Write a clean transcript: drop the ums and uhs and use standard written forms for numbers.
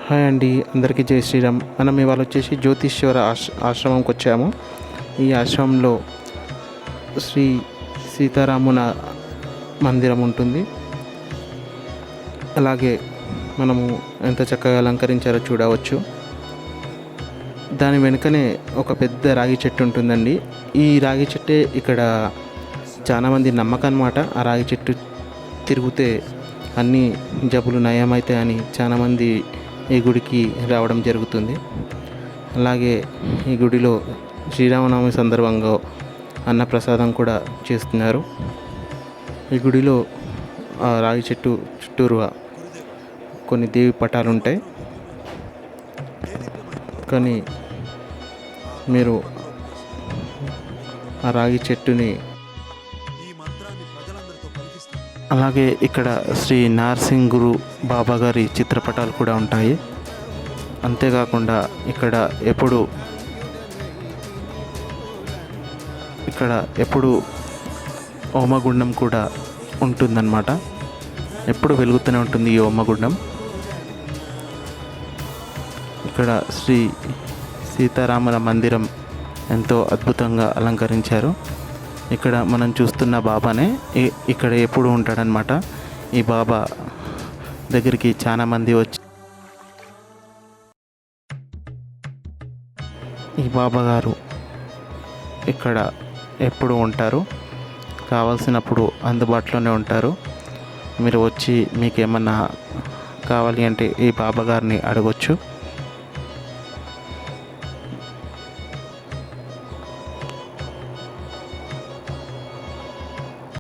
Hi అండి, అందరికీ జై శ్రీరామ్. మనం ఇవాళ వచ్చేసి జ్యోతిష్వర ఆశ్రమంకి వచ్చాము. ఈ ఆశ్రమంలో శ్రీ సీతారాముల మందిరం ఉంటుంది. అలాగే మనము ఎంత చక్కగా అలంకరించారో చూడవచ్చు. దాని వెనుకనే ఒక పెద్ద రాగి చెట్టు ఉంటుందండి. ఈ రాగి చెట్టే ఇక్కడ చాలామంది నమ్మకం అన్నమాట. ఆ రాగి చెట్టు తిరిగితే అన్ని జబ్బులు నయమవుతాయని చాలామంది ఈ గుడికి రావడం జరుగుతుంది. అలాగే ఈ గుడిలో శ్రీరామనవమి సందర్భంగా అన్నప్రసాదం కూడా చేస్తున్నారు. ఈ గుడిలో ఆ రాగి చెట్టు చుట్టూరుగా కొన్ని దేవి పటాలు ఉంటాయి. కానీ మీరు ఆ రాగి చెట్టుని అలాగే ఇక్కడ శ్రీ నార్సింగ్ గురు బాబా గారి చిత్రపటాలు కూడా ఉంటాయి. అంతేకాకుండా ఇక్కడ ఎప్పుడు హోమగుండం కూడా ఉంటుందన్నమాట. ఎప్పుడు వెలుగుతూనే ఉంటుంది ఈ హోమగుండం. ఇక్కడ శ్రీ సీతారాముల మందిరం ఎంతో అద్భుతంగా అలంకరించారు. ఇక్కడ మనం చూస్తున్న బాబానే ఇక్కడ ఎప్పుడు ఉంటాడనమాట. ఈ బాబా దగ్గరికి చాలామంది వచ్చి ఈ బాబా గారు ఇక్కడ ఎప్పుడు ఉంటారు, కావాల్సినప్పుడు అందుబాటులోనే ఉంటారు. మీరు వచ్చి మీకు ఏమన్నా కావాలి అంటే ఈ బాబా గారిని అడగొచ్చు.